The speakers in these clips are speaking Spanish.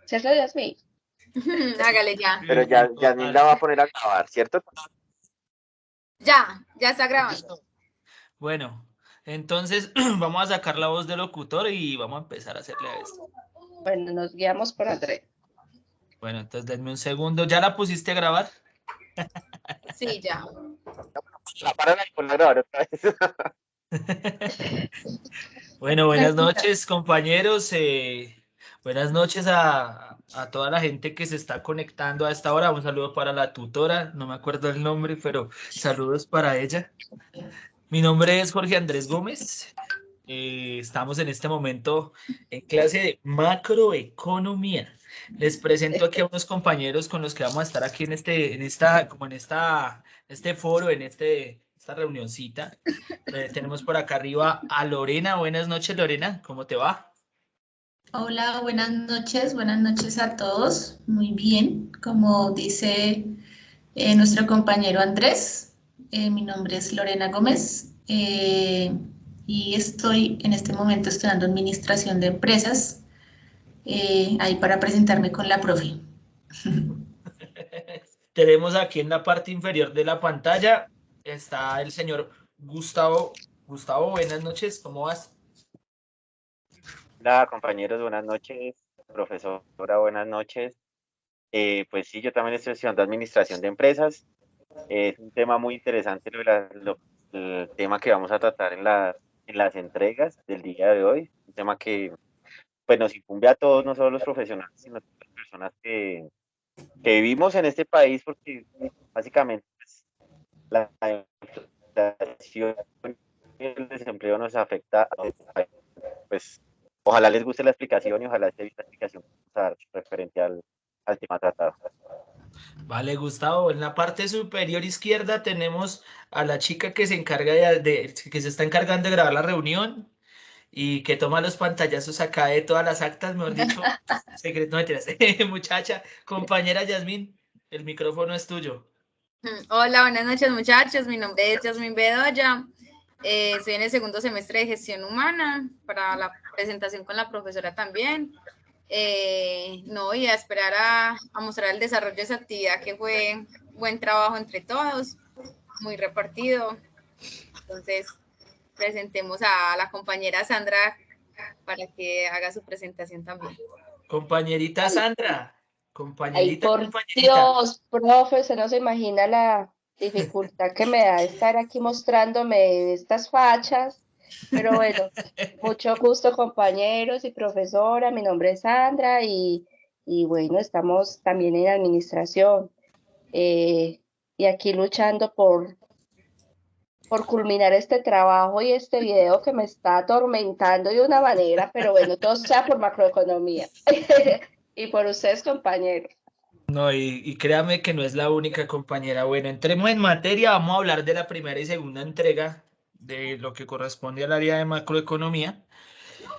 ¿Cierto, Yasmin? Hágale ya. Pero Sí, ya Yasmin total. la va a poner a grabar, ¿cierto? Ya está grabando. Bueno, entonces vamos a sacar la voz del locutor y vamos a empezar a hacerle a esto. Bueno, nos guiamos por Andrés. Bueno, entonces denme un segundo. ¿Ya la pusiste a grabar? Sí, ya. La paran ahí por a grabar otra vez. Bueno, buenas noches, compañeros. Buenas noches a toda la gente que se está conectando a esta hora. Un saludo para la tutora, no me acuerdo el nombre, pero saludos para ella. Mi nombre es Jorge Andrés Gómez. Estamos en este momento en clase de macroeconomía. Les presento aquí a unos compañeros con los que vamos a estar aquí en este foro, esta reunioncita. Tenemos por acá arriba a Lorena. Buenas noches, Lorena. ¿Cómo te va? Hola, buenas noches a todos. Muy bien, como dice nuestro compañero Andrés, mi nombre es Lorena Gómez y estoy en este momento estudiando Administración de Empresas, ahí para presentarme con la profe. Tenemos aquí en la parte inferior de la pantalla, está el señor Gustavo. Gustavo, buenas noches. ¿Cómo vas? Hola, compañeros, buenas noches. Profesora, buenas noches. Pues sí, yo también estoy estudiando Administración de Empresas. Es un tema muy interesante el tema que vamos a tratar en las entregas del día de hoy. Un tema que pues, nos incumbe a todos, no solo los profesionales, sino a las personas que vivimos en este país, porque básicamente pues, la inflación y el desempleo nos afecta a todos. Pues ojalá les guste la explicación y ojalá esté bien la explicación que vamos a dar referente al tema tratado. Vale, Gustavo, en la parte superior izquierda tenemos a la chica que se encarga que se está encargando de grabar la reunión y que toma los pantallazos acá de todas las actas, mejor dicho, secreto, no mentiras. Muchacha, compañera Yasmín, el micrófono es tuyo. Hola, buenas noches muchachos. Mi nombre es Yasmin Bedoya. Estoy en el segundo semestre de Gestión Humana para la presentación con la profesora también. No, y a esperar a mostrar el desarrollo de esa actividad que fue buen trabajo entre todos, muy repartido. Entonces, presentemos a la compañera Sandra para que haga su presentación también. Compañerita Ay, Sandra, ay, compañerita, por compañerita. Dios, profe, se no se imagina la dificultad que me da estar aquí mostrándome estas fachas. Pero bueno, mucho gusto, compañeros y profesora. Mi nombre es Sandra y bueno, estamos también en administración eh, y aquí luchando por culminar este trabajo y este video que me está atormentando de una manera, pero bueno, todo sea por macroeconomía y por ustedes, compañeros. No, y créame que no es la única compañera. Bueno, entremos en materia, vamos a hablar de la primera y segunda entrega de lo que corresponde al área de macroeconomía.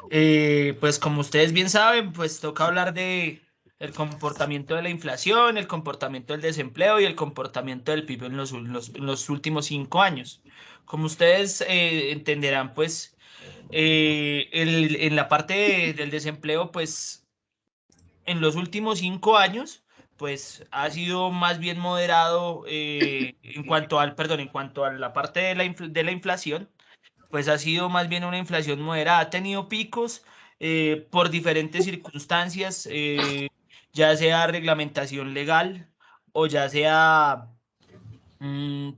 Pues como ustedes bien saben, pues toca hablar de el comportamiento de la inflación, el comportamiento del desempleo y el comportamiento del PIB en los últimos 5 años. Como ustedes entenderán, pues en la parte del desempleo, pues en los últimos 5 años, pues ha sido más bien moderado en cuanto a la parte de la inflación, pues ha sido más bien una inflación moderada. Ha tenido picos por diferentes circunstancias, ya sea reglamentación legal o ya sea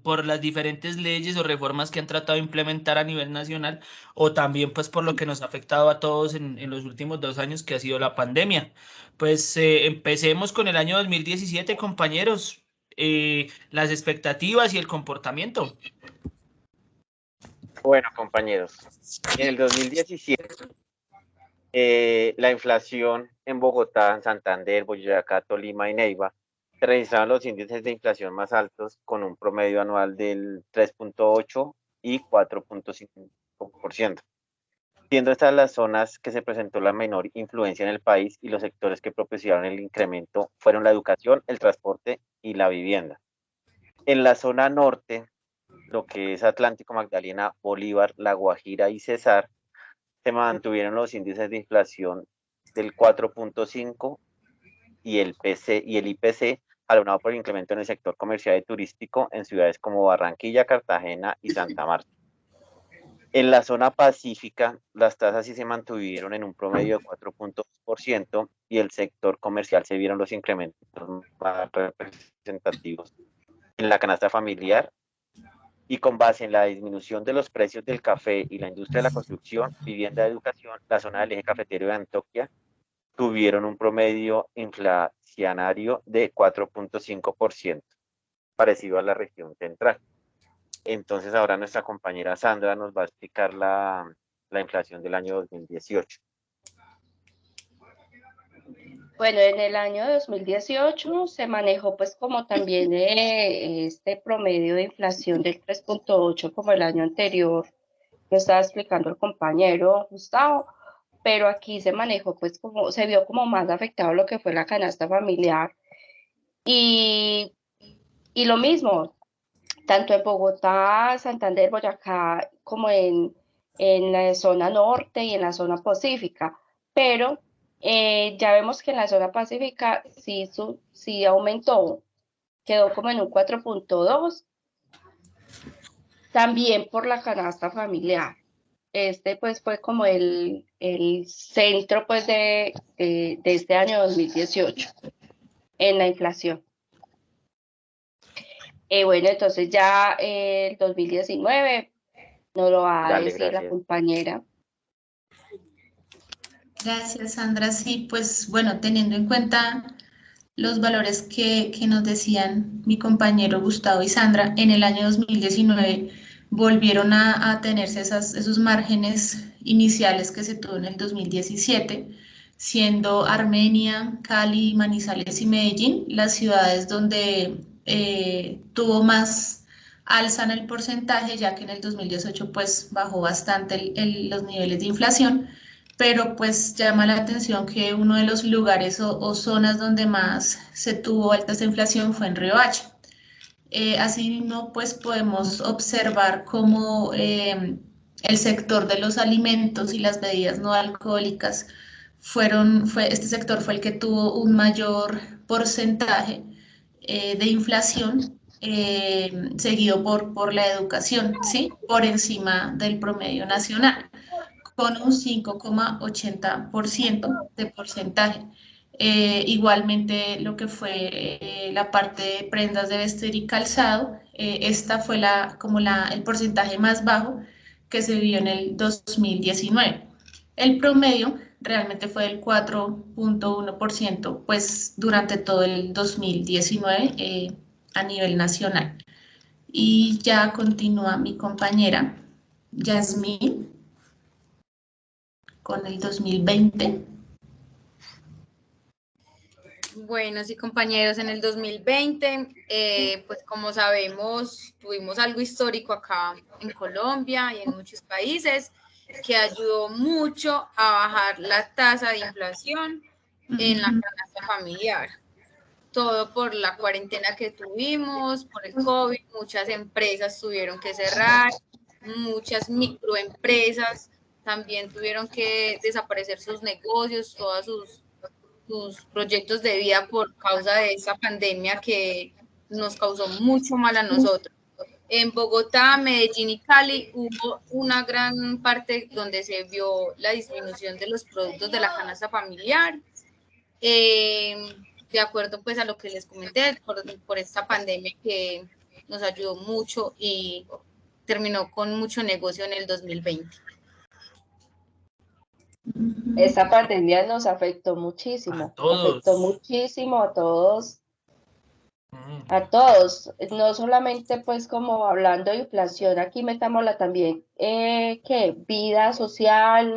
por las diferentes leyes o reformas que han tratado de implementar a nivel nacional, o también pues por lo que nos ha afectado a todos en los últimos 2 años, que ha sido la pandemia. Pues empecemos con el año 2017, compañeros. Las expectativas y el comportamiento. Bueno, compañeros, en el 2017 la inflación en Bogotá, en Santander, Boyacá, Tolima y Neiva se registraron los índices de inflación más altos con un promedio anual del 3,8 y 4,5%, siendo estas las zonas que se presentó la menor influencia en el país y los sectores que propiciaron el incremento fueron la educación, el transporte y la vivienda. En la zona norte, lo que es Atlántico, Magdalena, Bolívar, La Guajira y Cesar, se mantuvieron los índices de inflación del 4,5 y el IPC, jalonado por el incremento en el sector comercial y turístico en ciudades como Barranquilla, Cartagena y Santa Marta. En la zona pacífica, las tasas sí se mantuvieron en un promedio de 4.2% y el sector comercial se vieron los incrementos más representativos en la canasta familiar, y con base en la disminución de los precios del café y la industria de la construcción, vivienda, educación, la zona del eje cafetero de Antioquia tuvieron un promedio inflacionario de 4.5%, parecido a la región central. Entonces ahora nuestra compañera Sandra nos va a explicar la inflación del año 2018. Bueno, en el año 2018 se manejó pues como también este promedio de inflación del 3.8 como el año anterior, que estaba explicando el compañero Gustavo, pero aquí se manejó pues como, se vio como más afectado lo que fue la canasta familiar y lo mismo, tanto en Bogotá, Santander, Boyacá, como en la zona norte y en la zona pacífica. Pero ya vemos que en la zona pacífica sí aumentó, quedó como en un 4.2, también por la canasta familiar. Este pues fue como el centro pues de este año 2018 en la inflación. Bueno, entonces ya el 2019 nos lo va a Dale, decir la gracias. compañera. Gracias, Sandra. Sí, pues bueno, teniendo en cuenta los valores que nos decían mi compañero Gustavo y Sandra, en el año 2019 volvieron a tenerse esos márgenes iniciales que se tuvo en el 2017, siendo Armenia, Cali, Manizales y Medellín las ciudades donde tuvo más alza en el porcentaje, ya que en el 2018 pues bajó bastante los niveles de inflación, pero pues llama la atención que uno de los lugares o zonas donde más se tuvo alta inflación fue en Riohacha. Asimismo, pues podemos observar cómo el sector de los alimentos y las bebidas no alcohólicas este sector fue el que tuvo un mayor porcentaje de inflación, seguido por la educación, ¿sí? Por encima del promedio nacional, con un 5,80% de porcentaje. Igualmente lo que fue la parte de prendas de vestir y calzado, esta fue el porcentaje más bajo que se vio en el 2019. El promedio realmente fue del 4.1%, pues durante todo el 2019 a nivel nacional. Y ya continúa mi compañera Yasmín con el 2020. Bueno, sí, compañeros, en el 2020, pues como sabemos, tuvimos algo histórico acá en Colombia y en muchos países que ayudó mucho a bajar la tasa de inflación en la canasta familiar. Todo por la cuarentena que tuvimos, por el COVID, muchas empresas tuvieron que cerrar, muchas microempresas también tuvieron que desaparecer sus negocios, todas sus proyectos de vida por causa de esa pandemia que nos causó mucho mal a nosotros. En Bogotá, Medellín y Cali hubo una gran parte donde se vio la disminución de los productos de la canasta familiar, de acuerdo pues a lo que les comenté, por esta pandemia que nos ayudó mucho y terminó con mucho negocio en el 2020. Esta pandemia nos afectó muchísimo, A todos. afectó muchísimo a todos, no solamente pues como hablando de inflación, aquí metámosla también, que vida social,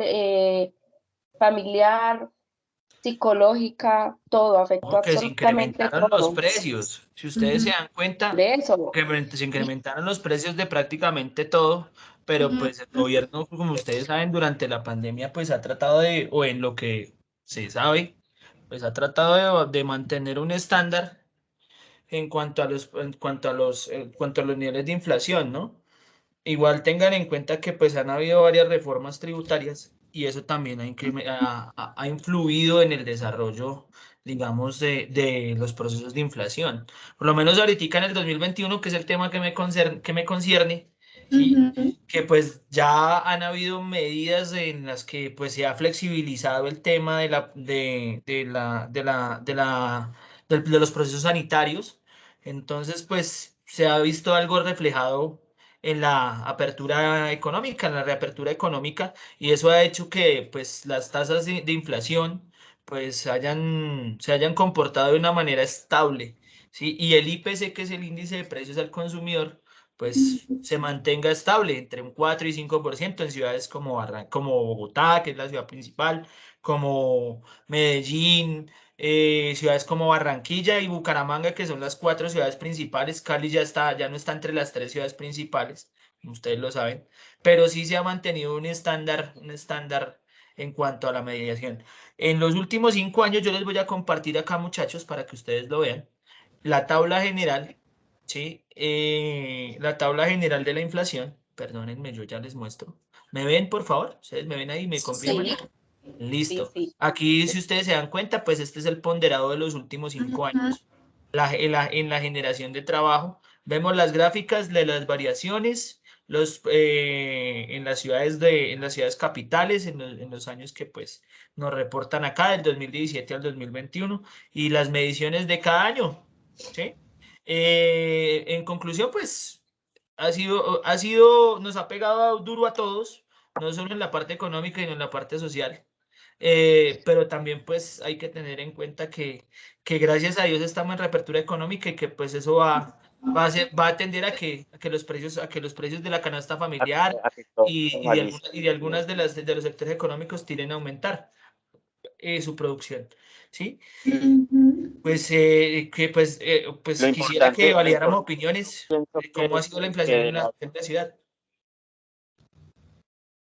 familiar, psicológica, todo, afectó Que se absolutamente incrementaron los todo. precios. Si ustedes se dan cuenta, De eso. que se incrementaron los precios de prácticamente todo, pero pues el gobierno, como ustedes saben, durante la pandemia, pues ha tratado de, o en lo que se sabe, pues ha tratado de mantener un estándar en cuanto a los niveles de inflación, ¿no? Igual tengan en cuenta que pues han habido varias reformas tributarias y eso también ha influido en el desarrollo, digamos, de los procesos de inflación. Por lo menos ahorita en el 2021, que es el tema que me concierne, ¿sí? Ujú. Que pues ya han habido medidas en las que pues se ha flexibilizado el tema de los procesos sanitarios. Entonces, pues se ha visto algo reflejado en la apertura económica, en la reapertura económica, y eso ha hecho que pues las tasas de inflación pues se hayan comportado de una manera estable, ¿sí? Y el IPC, que es el índice de precios al consumidor, pues se mantenga estable entre un 4 y 5% en ciudades como Bogotá, que es la ciudad principal, como Medellín, ciudades como Barranquilla y Bucaramanga, que son las cuatro ciudades principales. Cali ya no está entre las tres ciudades principales, ustedes lo saben, pero sí se ha mantenido un estándar en cuanto a la mediación. En los últimos 5 años, yo les voy a compartir acá, muchachos, para que ustedes lo vean, la tabla general, ¿sí? La tabla general de la inflación. Perdónenme, yo ya les muestro. ¿Me ven, por favor? ¿Ustedes me ven ahí? ¿Me confirman? Sí, sí, Listo. sí. Aquí, si ustedes se dan cuenta, pues este es el ponderado de los últimos 5 años. En la generación de trabajo. Vemos las gráficas de las variaciones en las ciudades capitales, en los años que pues nos reportan acá, del 2017 al 2021, y las mediciones de cada año, ¿sí? En conclusión, pues nos ha pegado duro a todos, no solo en la parte económica, sino en la parte social. Pero también pues hay que tener en cuenta que gracias a Dios estamos en reapertura económica y que pues eso va a tender a que los precios de la canasta familiar A que todo y, se y de normalice. algunas, y de algunas de los sectores económicos tienden a aumentar su producción, ¿sí? Ujú. Pues, pues Lo quisiera que importante, validáramos opiniones pienso de cómo ha sido la que inflación de en la ciudad.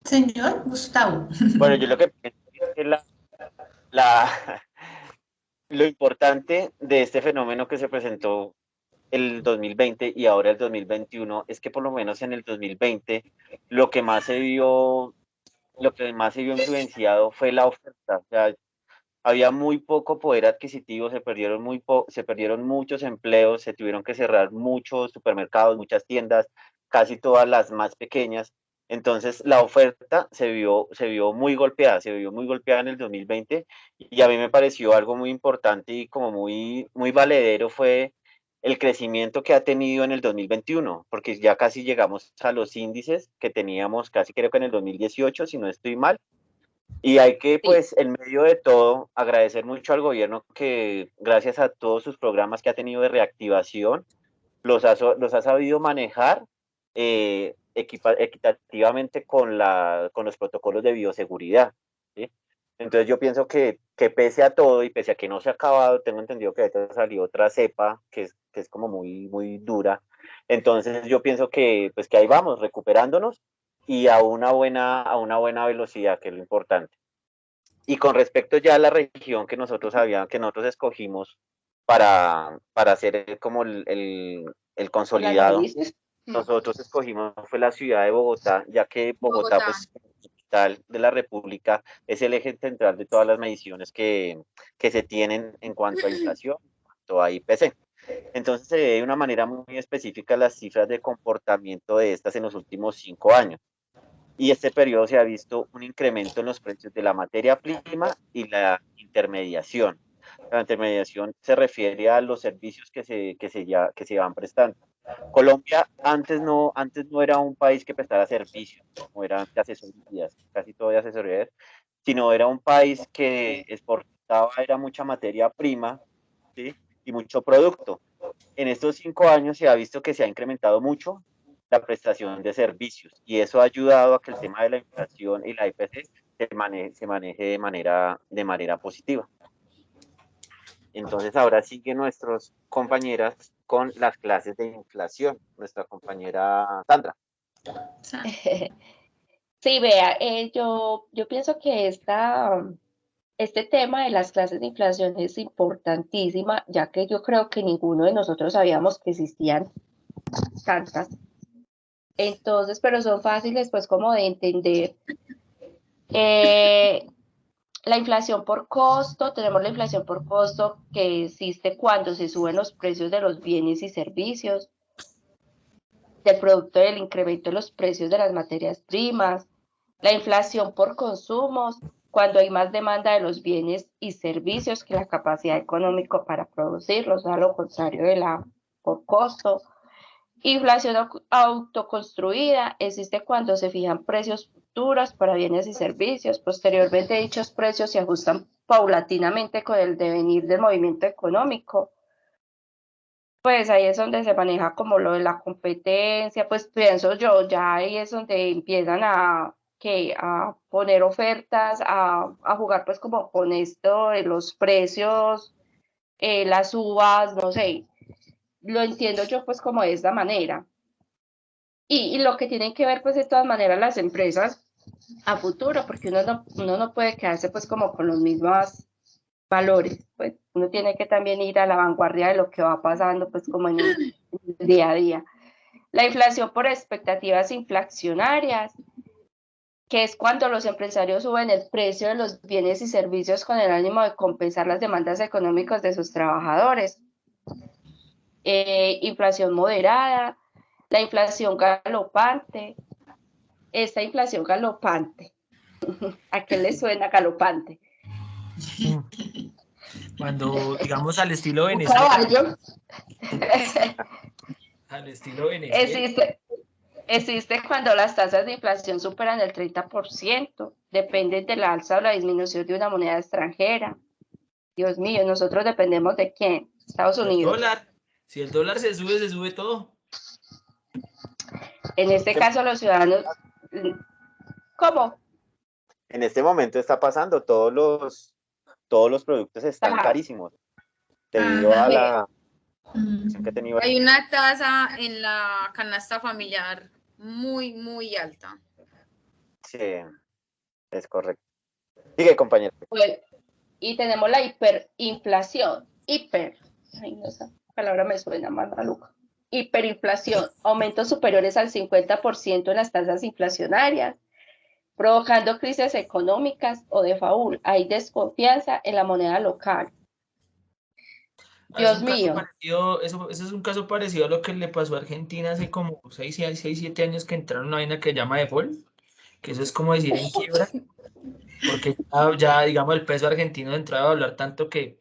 Señor Gustavo. bueno, yo lo que pienso es que la, lo importante de este fenómeno que se presentó el 2020 y ahora el 2021 es que por lo menos en el 2020 lo que más se vio, lo que más se vio influenciado fue la oferta. O sea, había muy poco poder adquisitivo, se perdieron muchos empleos, se tuvieron que cerrar muchos supermercados, muchas tiendas, casi todas las más pequeñas. Entonces la oferta se vio muy golpeada en el 2020 y a mí me pareció algo muy importante y como muy, muy valedero fue el crecimiento que ha tenido en el 2021, porque ya casi llegamos a los índices que teníamos casi creo que en el 2018, si no estoy mal, y hay que, Sí. pues, en medio de todo, agradecer mucho al gobierno que, gracias a todos sus programas que ha tenido de reactivación, los ha sabido manejar equitativamente con los protocolos de bioseguridad, ¿sí? Entonces yo pienso que pese a todo y pese a que no se ha acabado, tengo entendido que ahorita salió otra cepa que es como muy, muy dura. Entonces yo pienso pues, que ahí vamos, recuperándonos y a una buena velocidad, que es lo importante. Y con respecto ya a la región que nosotros escogimos para hacer como el Por la consolidado, nariz. nosotros escogimos fue la ciudad de Bogotá, ya que Bogotá, Bogotá. pues, como capital de la República, es el eje central de todas las mediciones que se tienen en cuanto a inflación, en cuanto a IPC. Entonces se ve de una manera muy específica las cifras de comportamiento de estas en los últimos 5 años. Y este periodo se ha visto un incremento en los precios de la materia prima y la intermediación. La intermediación se refiere a los servicios que se van prestando. Colombia antes no era un país que prestara servicios, no eran de asesorías, casi todo de asesorías, sino era un país que exportaba, era mucha materia prima, ¿sí? Y mucho producto. En estos 5 años se ha visto que se ha incrementado mucho la prestación de servicios y eso ha ayudado a que el tema de la inflación y la IPC se maneje de manera positiva. Entonces ahora siguen nuestras compañeras con las clases de inflación, nuestra compañera Sandra. Sí, vea, yo pienso que este tema de las clases de inflación es importantísima, ya que yo creo que ninguno de nosotros sabíamos que existían tantas. Entonces, pero son fáciles pues como de entender. La inflación por costo, tenemos la inflación por costo que existe cuando se suben los precios de los bienes y servicios, del producto del incremento de los precios de las materias primas, la inflación por consumos, cuando hay más demanda de los bienes y servicios que la capacidad económica para producirlos, a lo contrario de la por costo. Inflación autoconstruida existe cuando se fijan precios futuros para bienes y servicios. Posteriormente, dichos precios se ajustan paulatinamente con el devenir del movimiento económico. Pues ahí es donde se maneja como lo de la competencia, pues pienso yo, ya ahí es donde empiezan a poner ofertas, a jugar pues como con esto de los precios, las uvas, no sé, lo entiendo yo pues como de esta manera. Y lo que tienen que ver pues de todas maneras las empresas a futuro, porque uno no puede quedarse pues como con los mismos valores, pues uno tiene que también ir a la vanguardia de lo que va pasando pues como en el día a día. La inflación por expectativas inflacionarias, que es cuando los empresarios suben el precio de los bienes y servicios con el ánimo de compensar las demandas económicas de sus trabajadores. Inflación moderada, la inflación galopante, esta inflación galopante, ¿a qué le suena galopante? Cuando, digamos, al estilo Un Venezuela. caballo. Al estilo Venezuela. Existe cuando las tasas de inflación superan el 30%, dependen de la alza o la disminución de una moneda extranjera. Dios mío, nosotros dependemos de quién, Estados Unidos. Dólar. Si el dólar se sube todo. En este caso los ciudadanos, ¿cómo? En este momento está pasando, todos los productos están carísimos debido a la que ha tenido. Hay una tasa en la canasta familiar muy, muy alta. Sí, es correcto. Sigue, compañero. Bueno, y tenemos la hiperinflación. Ay, no, esa palabra me suena más maluca. Hiperinflación, aumentos superiores al 50% en las tasas inflacionarias, provocando crisis económicas o default. Hay desconfianza en la moneda local. Dios mío. Eso es un caso parecido a lo que le pasó a Argentina hace como 6, 7 años, que entraron en una vaina que se llama default, que eso es como decir en quiebra, porque ya digamos, el peso argentino entraba a hablar tanto que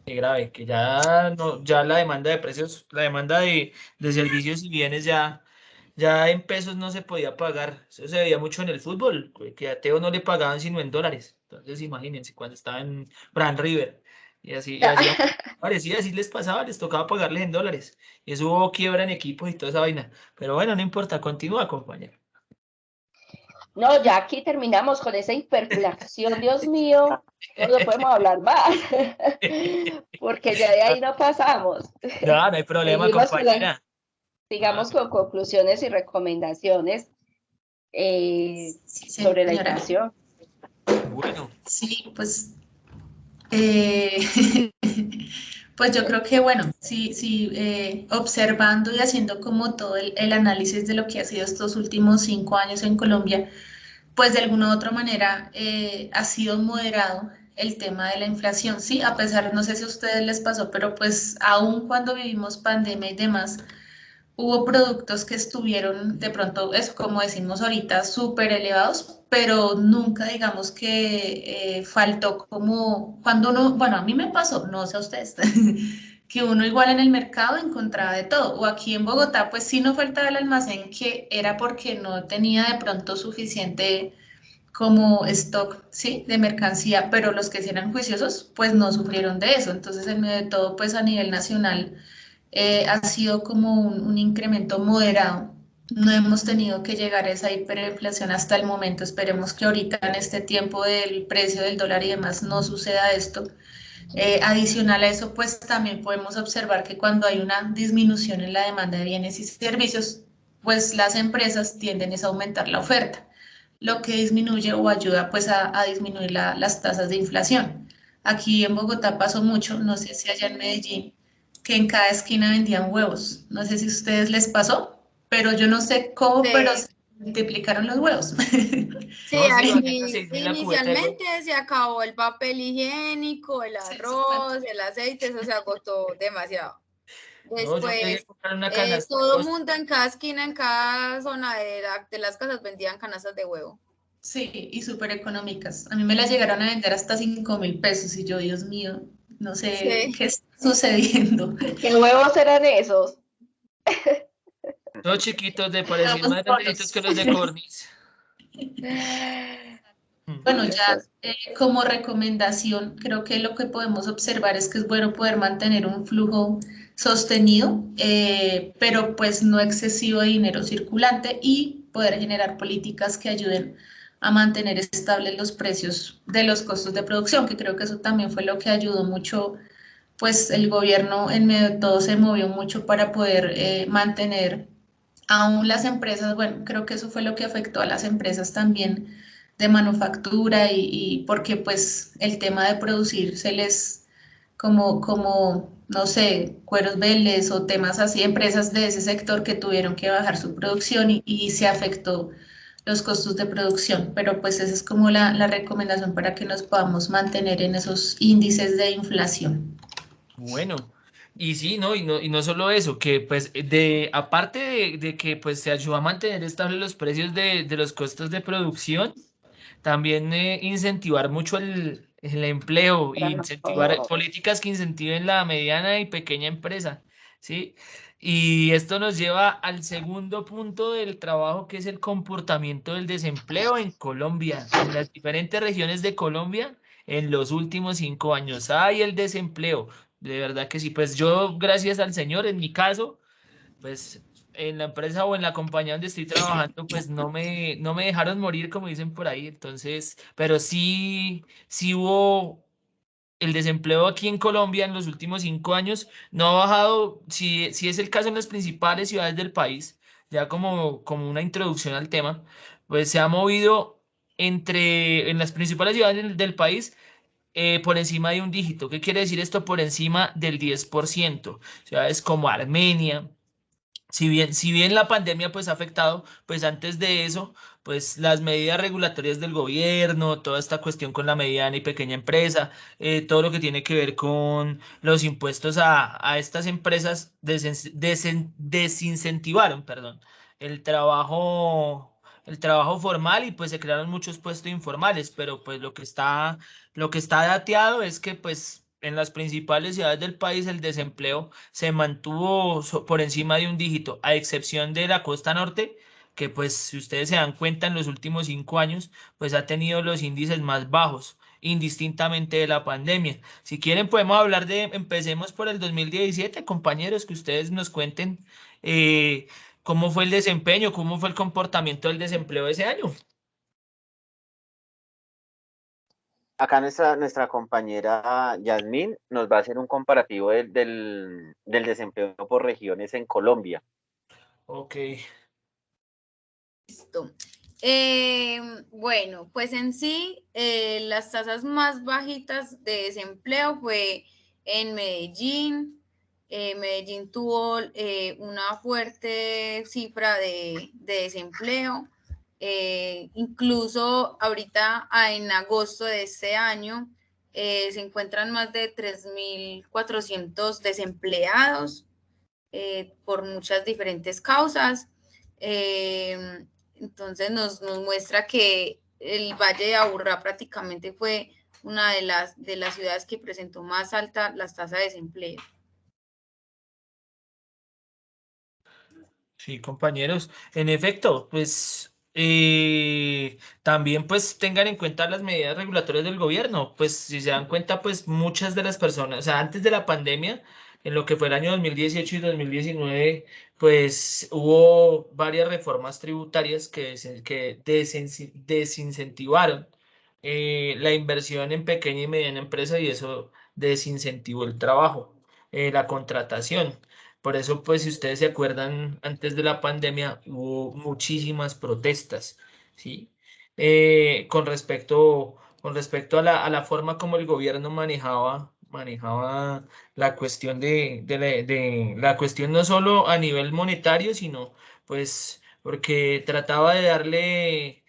grave, que ya la demanda de precios, la demanda de servicios y bienes ya en pesos no se podía pagar. Eso se veía mucho en el fútbol, que a Teo no le pagaban sino en dólares. Entonces imagínense cuando estaba en Fran River y así parecía, así les pasaba, les tocaba pagarles en dólares. Y eso hubo quiebra en equipos y toda esa vaina. Pero bueno, no importa, continúa, compañero. No, ya aquí terminamos con esa hiperflación, Dios mío, no podemos hablar más, porque ya de ahí no pasamos. No hay problema, seguimos, compañera. Sigamos con conclusiones y recomendaciones sobre la inflación. Bueno. Sí, pues, pues yo creo que, bueno, sí, observando y haciendo como todo el análisis de lo que ha sido estos últimos 5 años en Colombia, pues de alguna u otra manera ha sido moderado el tema de la inflación, sí, a pesar, no sé si a ustedes les pasó, pero pues aún cuando vivimos pandemia y demás, hubo productos que estuvieron de pronto, eso como decimos ahorita, súper elevados, pero nunca digamos que faltó como cuando uno, bueno, a mí me pasó, no sé a ustedes, que uno igual en el mercado encontraba de todo, o aquí en Bogotá pues sí no faltaba el almacén, que era porque no tenía de pronto suficiente como stock, ¿sí? De mercancía, pero los que sí eran juiciosos pues no sufrieron de eso, entonces en medio de todo pues a nivel nacional ha sido como un incremento moderado. No hemos tenido que llegar a esa hiperinflación hasta el momento. Esperemos que ahorita en este tiempo del precio del dólar y demás no suceda esto. Adicional a eso, pues también podemos observar que cuando hay una disminución en la demanda de bienes y servicios, pues las empresas tienden a aumentar la oferta, lo que disminuye o ayuda pues a disminuir las tasas de inflación. Aquí en Bogotá pasó mucho, no sé si allá en Medellín, que en cada esquina vendían huevos. No sé si a ustedes les pasó, pero yo no sé cómo, Sí. pero se multiplicaron los huevos. Sí, No, sí, bajen a aquí 6.000 la cubeta de huevo. inicialmente se acabó el papel higiénico, el Sí, arroz, el aceite, eso se agotó demasiado. No, yo quería Después, comprar una canasta. todo mundo en cada esquina, en cada zona de las casas vendían canastas de huevo. sí, y súper económicas. A mí me las llegaron a vender hasta 5.000 pesos y yo, Dios mío, no sé Sí. qué está sucediendo. ¿Qué huevos eran esos? Todos chiquitos, de parecir Éramos más grandecitos que monos. los de Cornis. Mm. Bueno, Y ya esos, como recomendación, creo que lo que podemos observar es que es bueno poder mantener un flujo sostenido, pero pues no excesivo de dinero circulante y poder generar políticas que ayuden a mantener estables los precios de los costos de producción, que creo que eso también fue lo que ayudó mucho, pues el gobierno en medio de todo se movió mucho para poder mantener aún las empresas, bueno, creo que eso fue lo que afectó a las empresas también de manufactura y porque pues el tema de producir se les como, no sé, Cueros Vélez o temas así, empresas de ese sector que tuvieron que bajar su producción y se afectó los costos de producción, pero pues esa es como la recomendación para que nos podamos mantener en esos índices de inflación. Bueno, y sí, ¿no? Y no solo eso, que pues aparte de que pues se ayuda a mantener estables los precios de los costos de producción, también incentivar mucho el empleo e incentivar trabajo. políticas que incentiven la mediana y pequeña empresa, ¿sí? Y esto nos lleva al segundo punto del trabajo, que es el comportamiento del desempleo en Colombia, en las diferentes regiones de Colombia en los últimos 5 años. ¡Ay, el desempleo! De verdad que sí, pues yo, gracias al Señor, en mi caso, pues en la empresa o en la compañía donde estoy trabajando, pues no me dejaron morir, como dicen por ahí. Entonces, pero sí, sí hubo el desempleo aquí en Colombia en los últimos 5 años, no ha bajado, si es el caso en las principales ciudades del país, ya como una introducción al tema, pues se ha movido en las principales ciudades del país por encima de un dígito. ¿Qué quiere decir esto? Por encima del 10%. Ciudades como Armenia. Si bien la pandemia pues ha afectado, pues antes de eso, pues las medidas regulatorias del gobierno, toda esta cuestión con la mediana y pequeña empresa, todo lo que tiene que ver con los impuestos a estas empresas desincentivaron, perdón, el trabajo, el trabajo formal y pues se crearon muchos puestos informales, pero pues lo que está dateado es que pues en las principales ciudades del país el desempleo se mantuvo por encima de un dígito, a excepción de la costa norte, que pues si ustedes se dan cuenta en los últimos 5 años, pues ha tenido los índices más bajos, indistintamente de la pandemia. Si quieren podemos hablar empecemos por el 2017, compañeros, que ustedes nos cuenten cómo fue el desempeño, cómo fue el comportamiento del desempleo ese año. Acá nuestra compañera Yasmín nos va a hacer un comparativo del desempleo por regiones en Colombia. Ok. Listo. Bueno, pues en sí, las tasas más bajitas de desempleo fue en Medellín. Medellín tuvo una fuerte cifra de desempleo. Incluso ahorita en agosto de este año se encuentran más de 3.400 desempleados por muchas diferentes causas. Entonces nos muestra que el Valle de Aburrá prácticamente fue una de las ciudades que presentó más alta las tasas de desempleo. Sí, compañeros. En efecto, pues también pues tengan en cuenta las medidas regulatorias del gobierno. Pues si se dan cuenta, pues muchas de las personas, o sea, antes de la pandemia, en lo que fue el año 2018 y 2019, pues hubo varias reformas tributarias que desincentivaron la inversión en pequeña y mediana empresa y eso desincentivó el trabajo, la contratación. Por eso, pues, si ustedes se acuerdan, antes de la pandemia hubo muchísimas protestas, ¿sí? Con respecto a la forma como el gobierno manejaba la cuestión de la cuestión no solo a nivel monetario, sino, pues, porque trataba de darle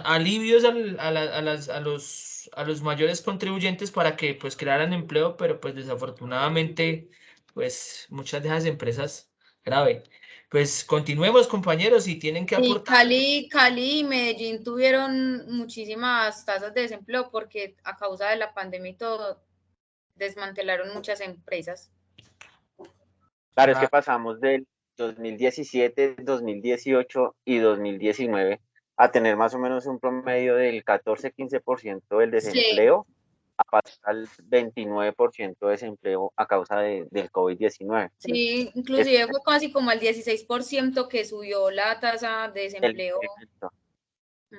alivios a los mayores contribuyentes para que pues crearan empleo, pero pues desafortunadamente pues muchas de esas empresas grave. Pues continuemos, compañeros, si tienen que Y aportar. Cali y Medellín tuvieron muchísimas tasas de desempleo porque a causa de la pandemia y todo desmantelaron muchas empresas. Claro, es que pasamos del 2017, 2018 y 2019 a tener más o menos un promedio del 14-15% del desempleo, Sí, a pasar al 29% de desempleo a causa del COVID-19. sí, Es inclusive fue casi como el 16% que subió la tasa de el desempleo. incremento.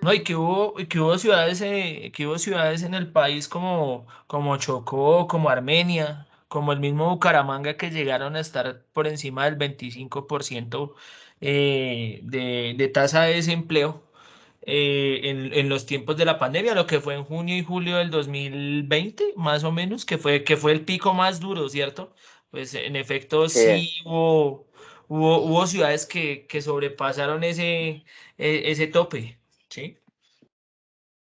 No, que hubo ciudades en el país como Chocó, como Armenia, como el mismo Bucaramanga que llegaron a estar por encima del 25% de tasa de desempleo en los tiempos de la pandemia, lo que fue en junio y julio del 2020, más o menos, que fue el pico más duro, ¿cierto? Pues en efecto Sí, sí hubo ciudades que sobrepasaron ese tope. Sí,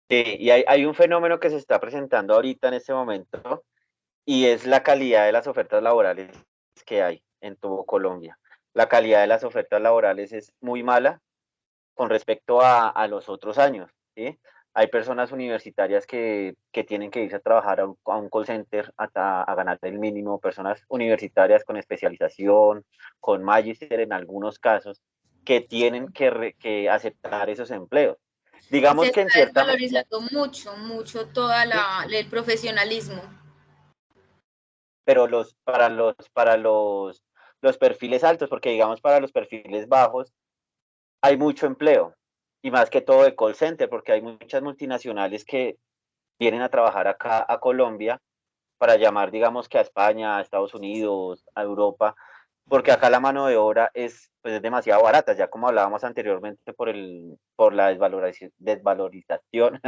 sí, y hay un fenómeno que se está presentando ahorita en este momento y es la calidad de las ofertas laborales que hay en todo Colombia. La calidad de las ofertas laborales es muy mala con respecto a los otros años, ¿sí? Hay personas universitarias que tienen que irse a trabajar a un call center a ganar el mínimo, personas universitarias con especialización, con magíster en algunos casos, que tienen que aceptar esos empleos. Se Digamos que en está cierta medida, desvalorizando mucho toda sí, el profesionalismo. pero para los perfiles altos, porque digamos para los perfiles bajos, hay mucho empleo y más que todo de call center, porque hay muchas multinacionales que vienen a trabajar acá a Colombia para llamar, digamos que a España, a Estados Unidos, a Europa, porque acá la mano de obra pues es demasiado barata, ya como hablábamos anteriormente por la desvalorización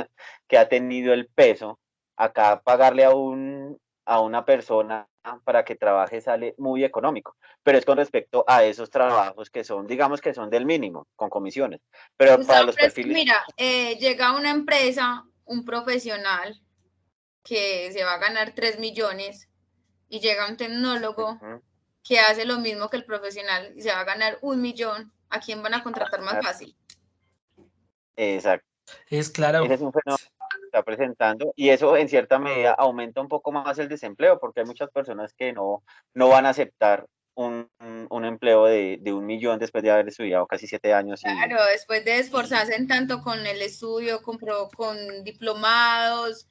que ha tenido el peso, acá pagarle a una persona para que trabaje sale muy económico, pero es con respecto a esos trabajos que son, digamos que son del mínimo, con comisiones, pero para los perfiles... Mira, llega una empresa, un profesional que se va a ganar 3 millones y llega un tecnólogo que hace lo mismo que el profesional y se va a ganar 1 millón. ¿A quién van a contratar más fácil? Exacto. es claro. Ese es un fenómeno que se está presentando y eso en cierta medida aumenta un poco más el desempleo porque hay muchas personas que no van a aceptar un empleo de 1 millón después de haber estudiado casi 7 años. Claro, después de esforzarse en tanto con el estudio, con diplomados,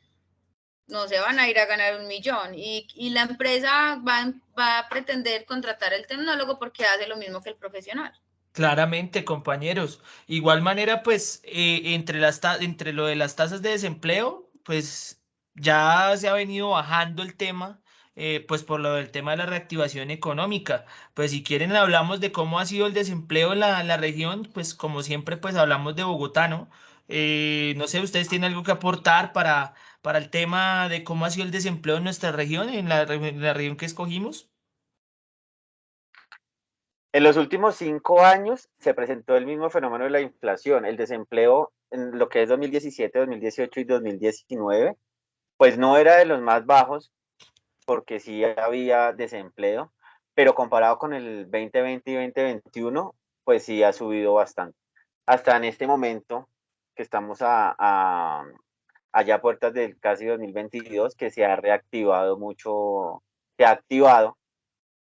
no se van a ir a ganar 1 millón. Y la empresa va a pretender contratar al tecnólogo porque hace lo mismo que el profesional. Claramente, compañeros. Igual manera, pues, entre lo de las tasas de desempleo, pues ya se ha venido bajando el tema, pues por lo del tema de la reactivación económica. Pues si quieren hablamos de cómo ha sido el desempleo en la región, pues como siempre, pues hablamos de Bogotá, ¿no? No sé, ¿ustedes tienen algo que aportar para el tema de cómo ha sido el desempleo en nuestra región, en la región que escogimos? En los últimos 5 años se presentó el mismo fenómeno de la inflación, el desempleo en lo que es 2017, 2018 y 2019, pues no era de los más bajos porque sí había desempleo, pero comparado con el 2020 y 2021, pues sí ha subido bastante. Hasta en este momento, que estamos allá a puertas del casi 2022, que se ha reactivado mucho, se ha activado,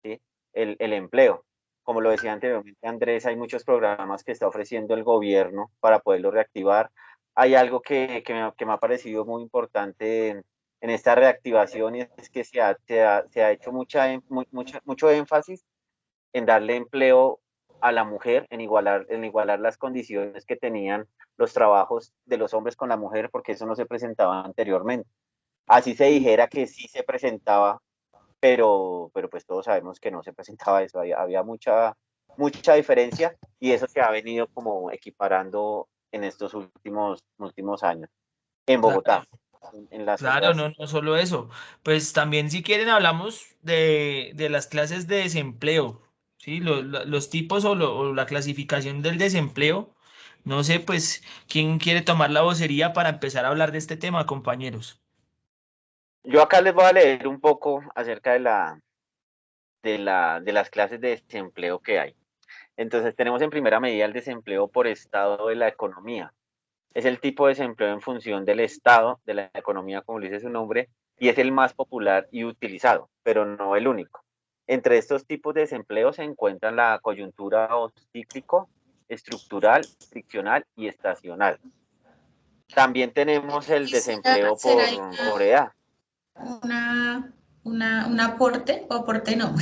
¿sí? el empleo. Como lo decía anteriormente Andrés, hay muchos programas que está ofreciendo el gobierno para poderlo reactivar. Hay algo que me ha parecido muy importante en esta reactivación y es que se ha hecho mucho énfasis en darle empleo a la mujer, en igualar las condiciones que tenían los trabajos de los hombres con la mujer, porque eso no se presentaba anteriormente. Así se dijera que sí se presentaba, pero pues todos sabemos que no se presentaba eso, había mucha diferencia y eso se ha venido como equiparando en estos últimos años en Claro. Bogotá, en las Claro, otras. no solo eso. Pues también si quieren hablamos de las clases de desempleo, ¿sí? Los tipos o la clasificación del desempleo. No sé, pues, ¿quién quiere tomar la vocería para empezar a hablar de este tema, compañeros? Yo acá les voy a leer un poco acerca de las clases de desempleo que hay. Entonces, tenemos en primera medida el desempleo por estado de la economía. Es el tipo de desempleo en función del estado de la economía, como dice su nombre, y es el más popular y utilizado, pero no el único. Entre estos tipos de desempleo se encuentran la coyuntura o cíclico, estructural, friccional y estacional. También tenemos el Quisiera desempleo hacer ahí por edad. una, un aporte no,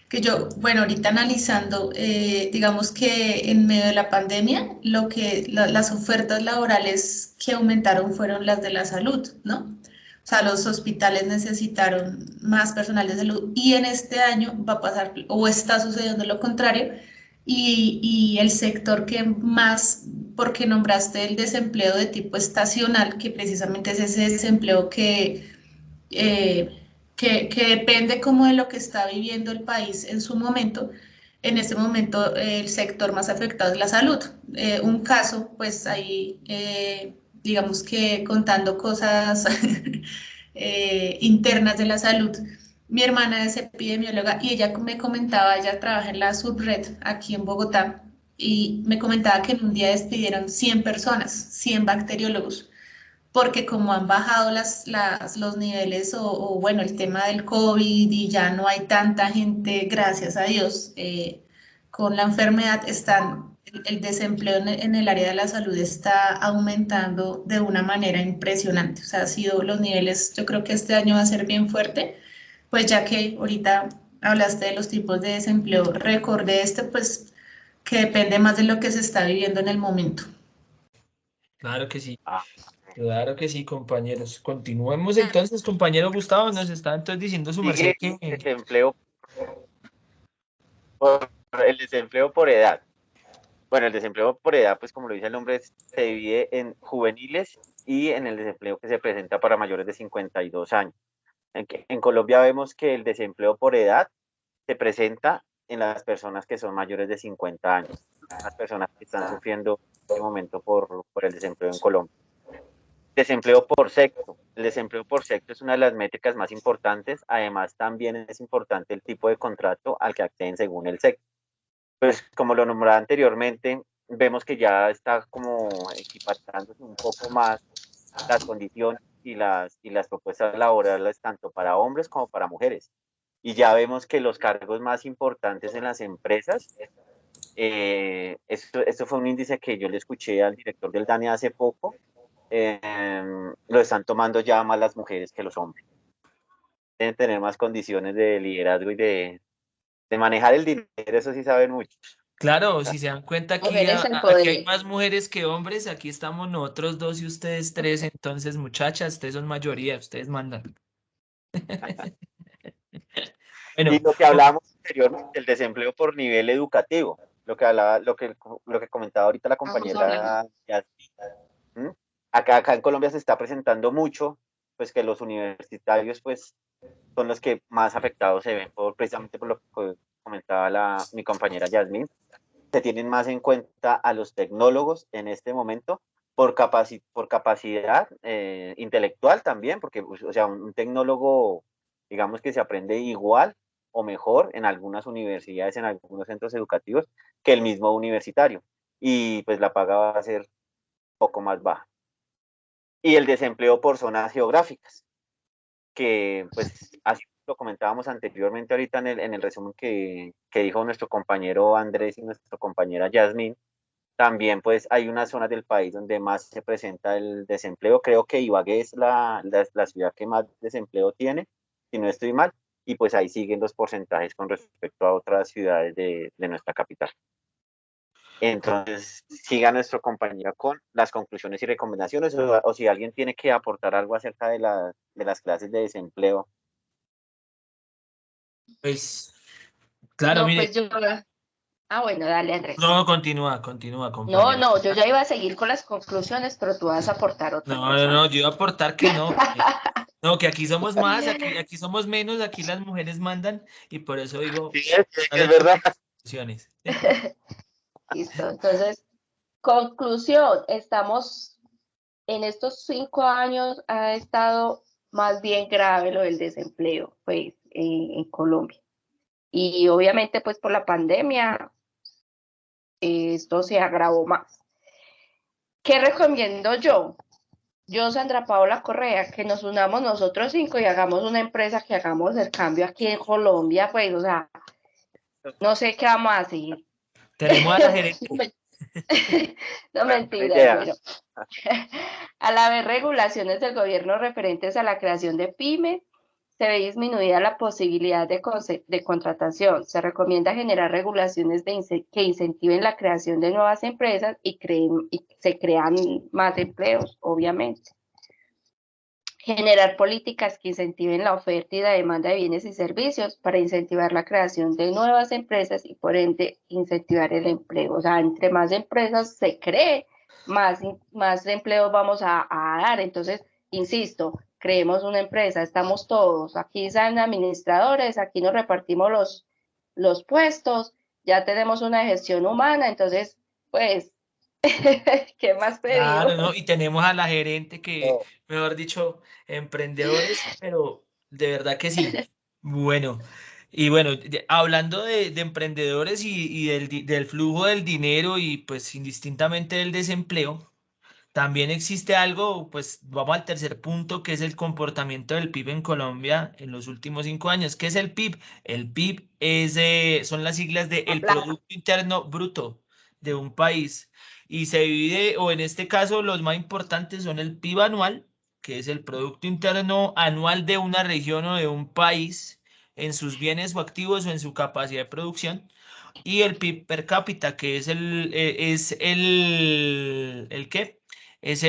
que yo, bueno, ahorita analizando, digamos que en medio de la pandemia, las ofertas laborales que aumentaron fueron las de la salud, ¿no? O sea, los hospitales necesitaron más personal de salud y en este año va a pasar o está sucediendo lo contrario y el sector que más, porque nombraste el desempleo de tipo estacional, que precisamente es ese desempleo eh, que depende como de lo que está viviendo el país en su momento. En este momento el sector más afectado es la salud. Un caso, pues ahí, digamos que contando cosas internas de la salud. Mi hermana es epidemióloga y ella me comentaba, ella trabaja en la subred aquí en Bogotá y me comentaba que en un día despidieron 100 personas, 100 bacteriólogos porque como han bajado los niveles bueno, el tema del COVID y ya no hay tanta gente, gracias a Dios, con la enfermedad, el desempleo en el área de la salud está aumentando de una manera impresionante. O sea, ha sido los niveles, yo creo que este año va a ser bien fuerte, pues ya que ahorita hablaste de los tipos de desempleo, recordé pues que depende más de lo que se está viviendo en el momento. Claro que sí. Ah, Claro que sí, compañeros. Continuemos entonces, compañero Gustavo, nos está entonces diciendo su merced sigue que... por, el desempleo por edad. Bueno, el desempleo por edad, pues como lo dice el nombre, se divide en juveniles y en el desempleo que se presenta para mayores de 52 años. En Colombia vemos que el desempleo por edad se presenta en las personas que son mayores de 50 años, las personas que están sufriendo en este momento por el desempleo en Colombia. Desempleo por sexo. El desempleo por sexo es una de las métricas más importantes. Además, también es importante el tipo de contrato al que acceden según el sexo. Pues como lo nombraba anteriormente, vemos que ya está como equiparándose un poco más las condiciones y las propuestas laborales tanto para hombres como para mujeres. Y ya vemos que los cargos más importantes en las empresas, esto fue un índice que yo le escuché al director del DANE hace poco, lo están tomando ya más las mujeres que los hombres. Deben tener más condiciones de liderazgo y de manejar el dinero, eso sí saben mucho. Claro, si se dan cuenta, Mujeres en aquí hay poder. más mujeres que hombres, aquí estamos nosotros dos y ustedes tres, entonces muchachas, ustedes son mayoría, ustedes mandan. Y Bueno, lo que hablábamos anteriormente, el desempleo por nivel educativo, lo que comentaba ahorita la Vamos a hablar. compañera Yasmin. ¿Mm? Acá en Colombia se está presentando mucho, pues que los universitarios pues son los que más afectados se ven precisamente por lo que comentaba mi compañera Yasmin. Se tienen más en cuenta a los tecnólogos en este momento por capacidad intelectual también, porque o sea, un tecnólogo, digamos que se aprende igual o mejor en algunas universidades, en algunos centros educativos, que el mismo universitario. Y pues la paga va a ser un poco más baja. Y el desempleo por zonas geográficas, que pues así lo comentábamos anteriormente ahorita en el resumen que dijo nuestro compañero Andrés y nuestra compañera Yasmin. También pues hay unas zonas del país donde más se presenta el desempleo. Creo que Ibagué es la ciudad que más desempleo tiene, si no estoy mal, y pues ahí siguen los porcentajes con respecto a otras ciudades de nuestra capital. Entonces, siga nuestro compañero con las conclusiones y recomendaciones, o si alguien tiene que aportar algo acerca de las clases de desempleo. pues, claro, No, mire, pues yo. Ah, bueno, dale, Andrés. no, continúa, No, compañero. no, yo ya iba a seguir con las conclusiones, pero tú vas a aportar otra No, no, cosa. no, yo iba a aportar que no, no, que aquí somos más, aquí somos menos, aquí las mujeres mandan y por eso digo, Sí, es dale verdad. conclusiones. Listo. Entonces, Conclusión, estamos en estos 5 años ha estado más bien grave lo del desempleo, pues, en Colombia. Y obviamente, pues, por la pandemia, esto se agravó más. ¿Qué recomiendo yo? Yo, Sandra Paola Correa, que nos unamos nosotros 5 y hagamos una empresa que hagamos el cambio aquí en Colombia, pues, o sea, no sé qué vamos a hacer. Tenemos a la gerente. No, mentiras, pero al haber regulaciones del gobierno referentes a la creación de pyme, se ve disminuida la posibilidad de contratación. Se recomienda generar regulaciones que incentiven la creación de nuevas empresas y se crean más empleos, obviamente. Generar políticas que incentiven la oferta y la demanda de bienes y servicios para incentivar la creación de nuevas empresas y por ende incentivar el empleo. O sea, entre más empresas se cree, más empleos vamos a dar. Entonces, insisto, creemos una empresa, estamos todos, aquí están administradores, aquí nos repartimos los puestos, ya tenemos una gestión humana, entonces, pues, ¿qué más Claro, pedimos? ¿no? Y tenemos a la gerente que, mejor dicho, emprendedores, pero de verdad que sí. Bueno, y bueno, hablando de emprendedores y del flujo del dinero y pues indistintamente del desempleo, también existe algo, pues vamos al tercer punto, que es el comportamiento del PIB en Colombia en los últimos 5 años. ¿Qué es el PIB? El PIB son las siglas de La el plata. Producto Interno Bruto de un país y se divide, o en este caso los más importantes son el PIB anual, que es el Producto Interno Anual de una región o de un país en sus bienes o activos o en su capacidad de producción. Y el PIB per cápita, que ¿el qué? Es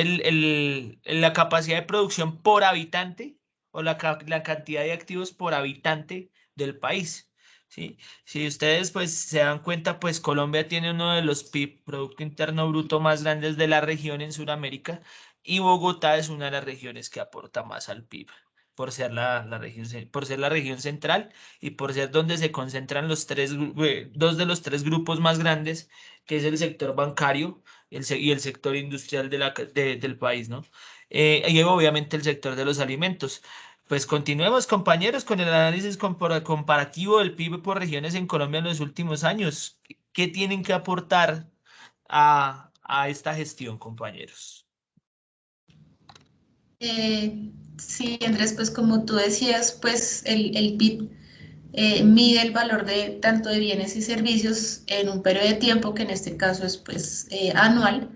la capacidad de producción por habitante o la cantidad de activos por habitante del país. ¿Sí? Si ustedes pues se dan cuenta, pues Colombia tiene uno de los PIB, Producto Interno Bruto, más grandes de la región en Sudamérica y Bogotá es una de las regiones que aporta más al PIB por ser la región, por ser la región central y por ser donde se concentran dos de los tres grupos más grandes, que es el sector bancario y el sector industrial del país, ¿no? Y obviamente el sector de los alimentos. Pues continuemos, compañeros, con el análisis comparativo del PIB por regiones en Colombia en los últimos años. ¿Qué tienen que aportar a esta gestión, compañeros? Sí, Andrés, pues como tú decías, pues el PIB mide el valor de tanto de bienes y servicios en un periodo de tiempo que en este caso es pues anual.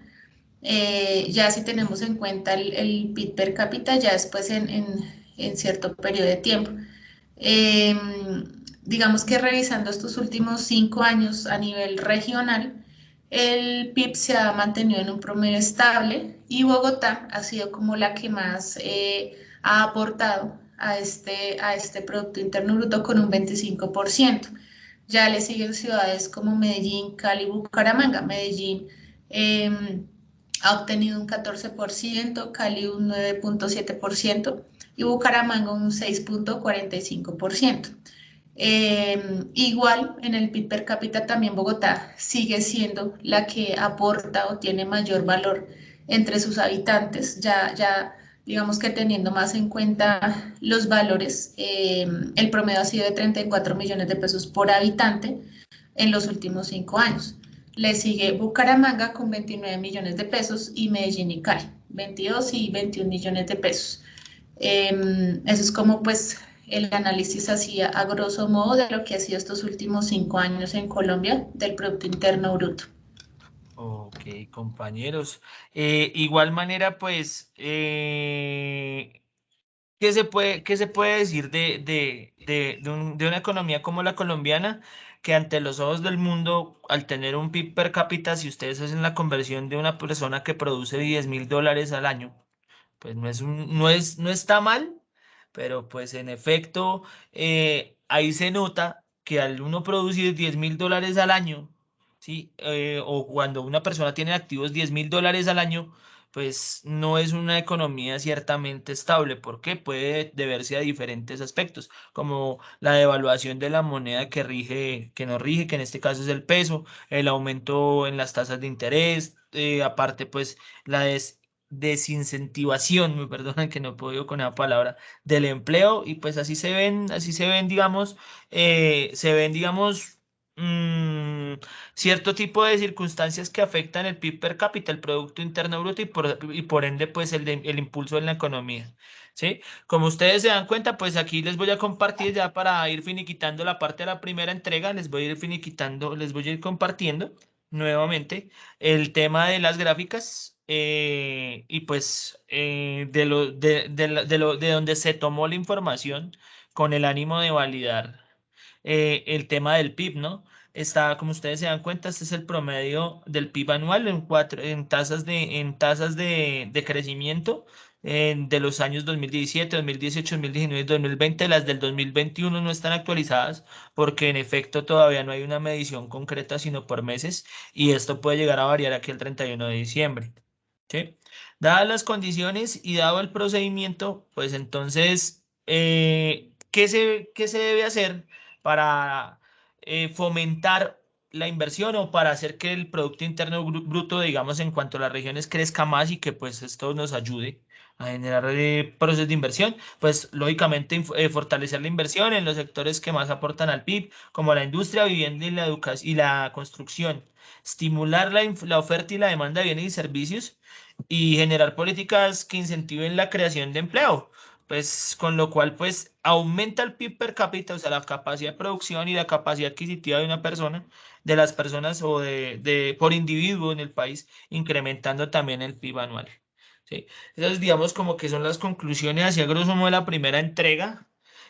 Ya si tenemos en cuenta el PIB per cápita, ya después en cierto periodo de tiempo. Eh, digamos que revisando estos últimos 5 años a nivel regional, el PIB se ha mantenido en un promedio estable y Bogotá ha sido como la que más ha aportado a este Producto Interno Bruto con un 25%. Ya le siguen ciudades como Medellín, Cali, Bucaramanga. Medellín ha obtenido un 14%, Cali un 9,7% y Bucaramanga un 6,45%. Igual en el PIB per cápita también Bogotá sigue siendo la que aporta o tiene mayor valor entre sus habitantes, ya digamos que teniendo más en cuenta los valores, el promedio ha sido de 34 millones de pesos por habitante en los últimos 5 años. Le sigue Bucaramanga con 29 millones de pesos y Medellín y Cali, 22 y 21 millones de pesos. Eso es como pues el análisis así a grosso modo de lo que ha sido estos últimos 5 años en Colombia del Producto Interno Bruto. Ok, compañeros. Igual manera, pues, ¿qué se puede decir de una economía como la colombiana, que ante los ojos del mundo, al tener un PIB per cápita, si ustedes hacen la conversión de una persona que produce $10,000 al año, pues no está mal, pero pues en efecto, ahí se nota que al uno producir $10,000 al año, ¿sí? O cuando una persona tiene activos $10,000 al año, pues no es una economía ciertamente estable. ¿Por qué? Puede deberse a diferentes aspectos, como la devaluación de la moneda que nos rige, que en este caso es el peso, el aumento en las tasas de interés, aparte pues la desincentivación, me perdonan que no puedo con la palabra, del empleo, y pues así se ven, digamos, cierto tipo de circunstancias que afectan el PIB per cápita, el Producto Interno Bruto, y por ende, pues el impulso en la economía. ¿Sí? Como ustedes se dan cuenta, pues aquí les voy a compartir ya para ir finiquitando la parte de la primera entrega, les voy a ir finiquitando, les voy a ir compartiendo nuevamente el tema de las gráficas, y pues de donde se tomó la información con el ánimo de validar el tema del PIB, ¿no? Está, como ustedes se dan cuenta, este es el promedio del PIB anual en tasas de crecimiento de los años 2017, 2018, 2019 y 2020. Las del 2021 no están actualizadas porque en efecto todavía no hay una medición concreta, sino por meses, y esto puede llegar a variar aquí el 31 de diciembre. ¿Sí? Dadas las condiciones y dado el procedimiento, pues entonces, ¿qué se debe hacer para fomentar la inversión o para hacer que el Producto Interno Bruto, digamos, en cuanto a las regiones crezca más y que pues esto nos ayude a generar procesos de inversión? Pues lógicamente fortalecer la inversión en los sectores que más aportan al PIB, como la industria, vivienda y la educación y la construcción, estimular la oferta y la demanda de bienes y servicios y generar políticas que incentiven la creación de empleo, pues con lo cual pues aumenta el PIB per cápita, o sea, la capacidad de producción y la capacidad adquisitiva de una persona, de las personas o por individuo en el país, incrementando también el PIB anual. ¿Sí? Esas, digamos, como que son las conclusiones hacia grosso modo de la primera entrega.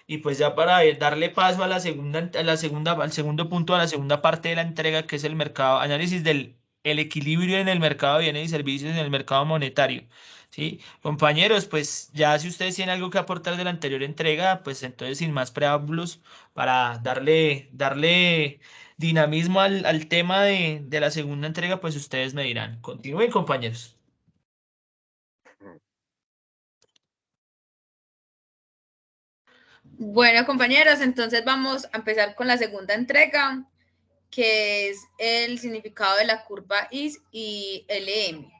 Y pues ya para darle paso al segundo punto, a la segunda parte de la entrega, que es el mercado, análisis del el equilibrio en el mercado de bienes y servicios, en el mercado monetario. ¿Sí? Compañeros, pues ya si ustedes tienen algo que aportar de la anterior entrega, pues entonces sin más preámbulos, para darle dinamismo al tema de la segunda entrega, pues ustedes me dirán. Continúen, compañeros. Bueno, compañeros, entonces vamos a empezar con la segunda entrega, que es el significado de la curva IS y LM.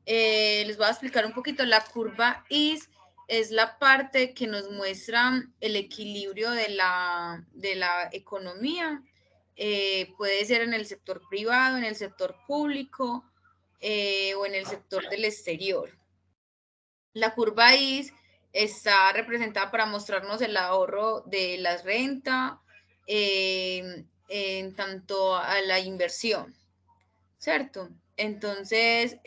Les voy a explicar un poquito. La curva IS es la parte que nos muestra el equilibrio de la economía. Puede ser en el sector privado, en el sector público o en el sector del exterior. La curva IS está representada para mostrarnos el ahorro de la renta en tanto a la inversión, ¿cierto? Entonces,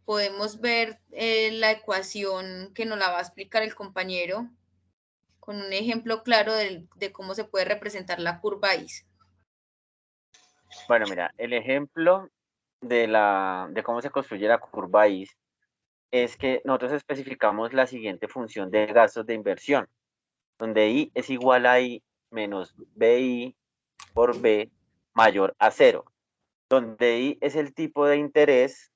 podemos ver la ecuación que nos la va a explicar el compañero con un ejemplo claro de cómo se puede representar la curva IS. Bueno, mira, el ejemplo de cómo se construye la curva IS es que nosotros especificamos la siguiente función de gastos de inversión, donde I es igual a I menos BI por B mayor a 0, donde I es el tipo de interés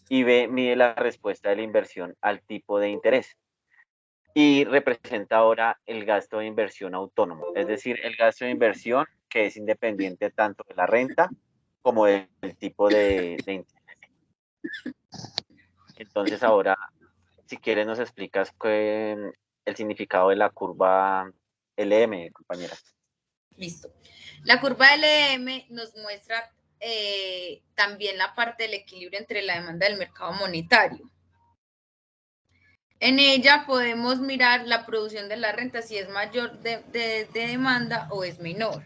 y B mide la respuesta de la inversión al tipo de interés. Y representa ahora el gasto de inversión autónomo, es decir, el gasto de inversión que es independiente tanto de la renta como del tipo de interés. Entonces ahora, si quieres, nos explicas el significado de la curva LM, compañera. Listo. La curva LM nos muestra también la parte del equilibrio entre la demanda del mercado monetario. En ella podemos mirar la producción de la renta, si es mayor de demanda o es menor.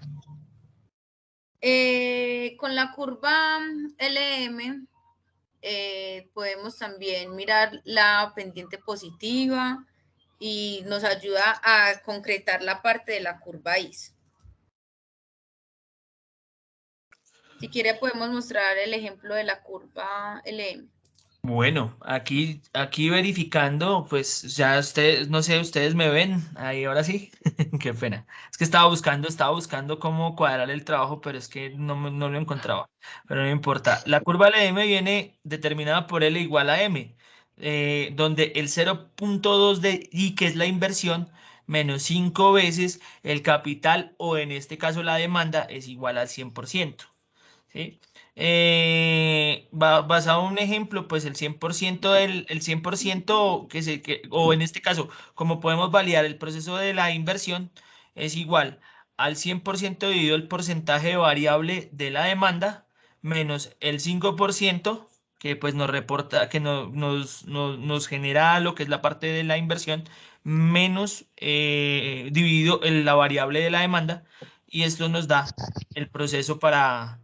Con la curva LM podemos también mirar la pendiente positiva y nos ayuda a concretar la parte de la curva IS. Si quiere podemos mostrar el ejemplo de la curva LM. Bueno, aquí verificando, pues ya ustedes, no sé, ustedes me ven ahí ahora sí. Qué pena. Es que estaba buscando cómo cuadrar el trabajo, pero es que no lo encontraba. Pero no importa. La curva LM viene determinada por L igual a M, donde el 0,2 de I, que es la inversión, menos 5 veces el capital, o en este caso la demanda, es igual al 100%. ¿Sí? Basado en un ejemplo, pues el 100% el 100% o en este caso, como podemos validar el proceso de la inversión, es igual al 100% dividido el porcentaje variable de la demanda menos el 5% que pues nos reporta, que nos genera lo que es la parte de la inversión, menos dividido la variable de la demanda, y esto nos da el proceso para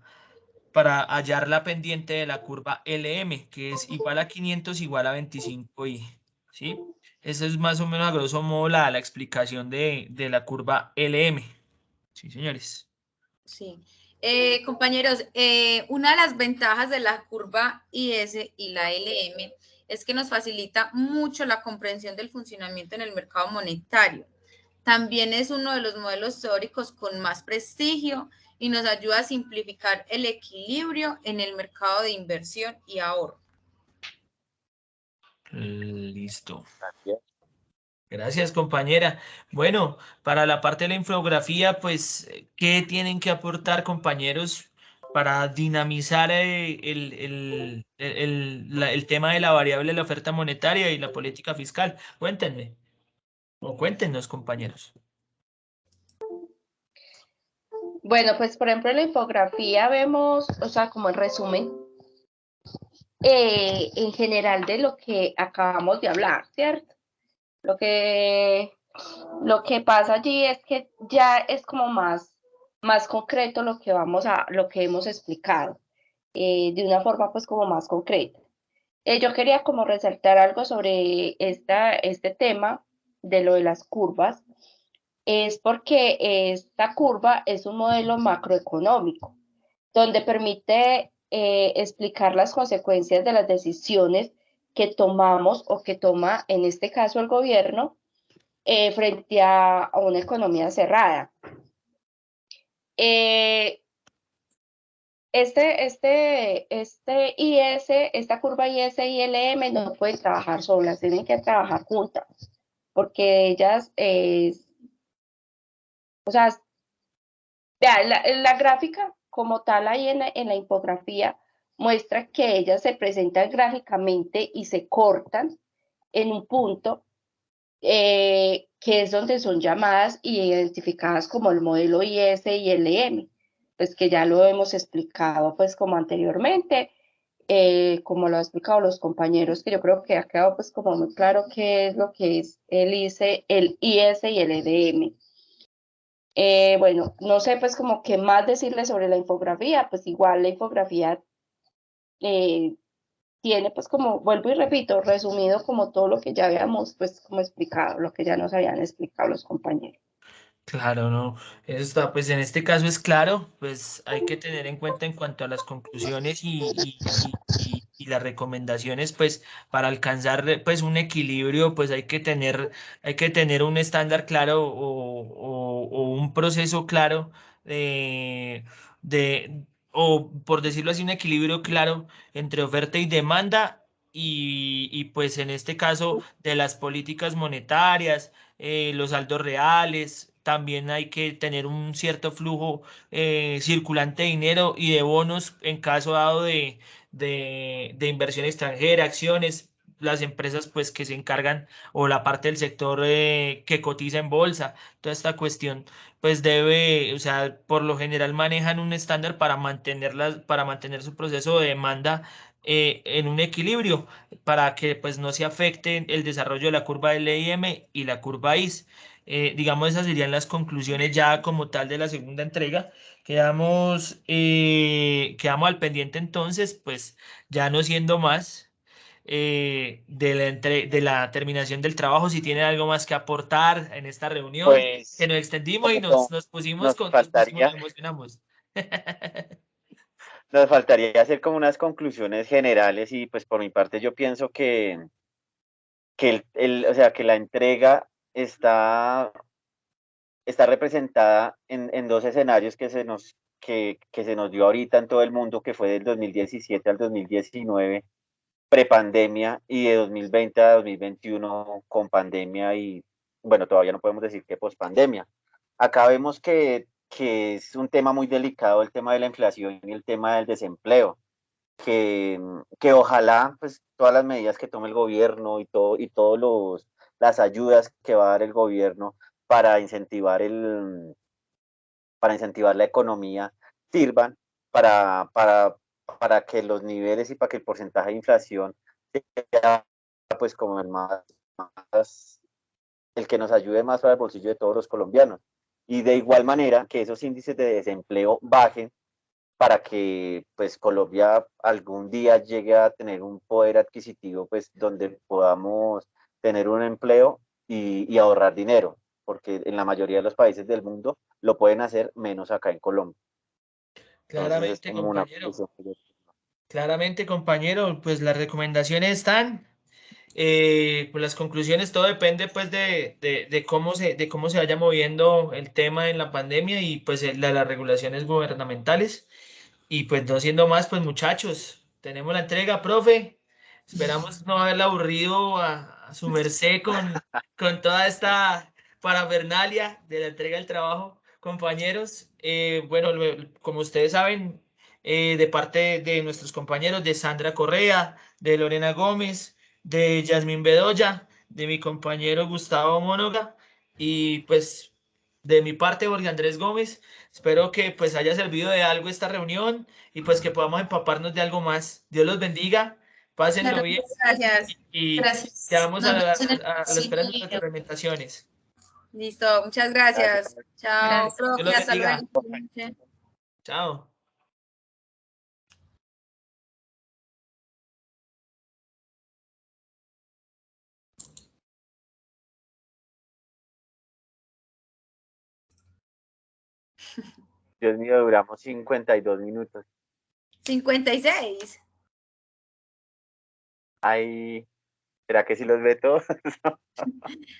hallar la pendiente de la curva LM, que es igual a 500 igual a 25i, ¿sí? Esa es más o menos a grosso modo la explicación de la curva LM. Sí, señores. Sí. Compañeros, una de las ventajas de la curva IS y la LM es que nos facilita mucho la comprensión del funcionamiento en el mercado monetario. También es uno de los modelos teóricos con más prestigio y nos ayuda a simplificar el equilibrio en el mercado de inversión y ahorro. Listo. Gracias. Gracias, compañera. Bueno, para la parte de la infografía, pues, ¿qué tienen que aportar, compañeros, para dinamizar el tema de la variable de la oferta monetaria y la política fiscal? Cuéntenme, o cuéntenos, compañeros. Bueno, pues por ejemplo en la infografía vemos, o sea, como el resumen en general de lo que acabamos de hablar, ¿cierto? Lo que, lo que pasa allí es que ya es como más concreto lo que hemos explicado, de una forma pues como más concreta. Yo quería como resaltar algo sobre este tema de lo de las curvas, es porque esta curva es un modelo macroeconómico donde permite explicar las consecuencias de las decisiones que tomamos o que toma en este caso el gobierno frente a una economía cerrada. Esta curva IS y LM no pueden trabajar solas, tienen que trabajar juntas, porque ellas, o sea, vea, la gráfica como tal ahí en la infografía muestra que ellas se presentan gráficamente y se cortan en un punto que es donde son llamadas y identificadas como el modelo IS y LM, pues que ya lo hemos explicado pues como anteriormente, como lo han explicado los compañeros, que yo creo que ha quedado pues como muy claro qué es lo que es el IS y el EDM. Bueno, no sé pues como qué más decirles sobre la infografía, pues igual la infografía tiene pues como, vuelvo y repito, resumido como todo lo que ya habíamos pues como explicado, lo que ya nos habían explicado los compañeros. Claro, no, eso está, pues en este caso es claro, pues hay que tener en cuenta en cuanto a las conclusiones y las recomendaciones, pues para alcanzar pues un equilibrio, pues hay que tener un estándar claro o un proceso claro o por decirlo así, un equilibrio claro entre oferta y demanda y pues en este caso de las políticas monetarias, los saldos reales. También hay que tener un cierto flujo circulante de dinero y de bonos en caso dado de inversión extranjera, acciones, las empresas pues que se encargan o la parte del sector que cotiza en bolsa, toda esta cuestión pues debe, o sea, por lo general manejan un estándar para mantener su proceso de demanda en un equilibrio para que pues no se afecte el desarrollo de la curva LIM y la curva IS. Digamos, esas serían las conclusiones ya como tal de la segunda entrega. Quedamos al pendiente entonces, pues ya no siendo más de la terminación del trabajo, si tienen algo más que aportar en esta reunión, que Pues nos extendimos y como nos pusimos, nos nos faltaría, emocionamos. nos faltaría hacer como unas conclusiones generales y pues por mi parte yo pienso o sea, que la entrega está representada en dos escenarios que se nos dio ahorita en todo el mundo, que fue del 2017 al 2019, prepandemia, y de 2020 a 2021 con pandemia y, bueno, todavía no podemos decir que pospandemia. Acá vemos que es un tema muy delicado el tema de la inflación y el tema del desempleo, que ojalá pues todas las medidas que tome el gobierno y todas las ayudas que va a dar el gobierno para incentivar para incentivar la economía sirvan para que los niveles y para que el porcentaje de inflación sea pues como el que nos ayude más para el bolsillo de todos los colombianos. Y de igual manera que esos índices de desempleo bajen para que pues Colombia algún día llegue a tener un poder adquisitivo pues donde podamos tener un empleo y ahorrar dinero, porque en la mayoría de los países del mundo lo pueden hacer menos acá en Colombia. Entonces es Claramente, como una compañero. conclusión que yo... Claramente, compañero, pues las recomendaciones están. Pues las conclusiones, todo depende pues de cómo se vaya moviendo el tema en la pandemia y pues las regulaciones gubernamentales. Y pues no siendo más, pues muchachos, tenemos la entrega, profe. Esperamos no haberle aburrido a su merced con toda esta parafernalia de la entrega del trabajo, compañeros. Bueno, como ustedes saben, de parte de nuestros compañeros, de Sandra Correa, de Lorena Gómez, de Yasmín Bedoya, de mi compañero Gustavo Mónoga y pues de mi parte, Jorge Andrés Gómez. Espero que pues haya servido de algo esta reunión y pues que podamos empaparnos de algo más. Dios los bendiga, pásenlo Claro, bien Gracias. y gracias. quedamos Nos vemos en el a la espera de próximo nuestras video. implementaciones. Listo, muchas Gracias. gracias. Chao, Gracias. Dios profe, los hasta bendiga. luego. Buenas noches. Chao. Dios mío, duramos 52 minutos. 56. Ay, ¿será que sí los ve todos?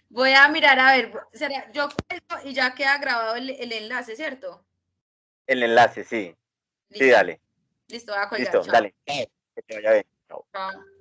Voy a mirar a ver, será, yo cuelgo y ya queda grabado el enlace, ¿cierto? El enlace, sí. Sí, Listo, dale. listo, voy a colgar, Listo, chao. dale. Que te vaya bien. Chao. Chao.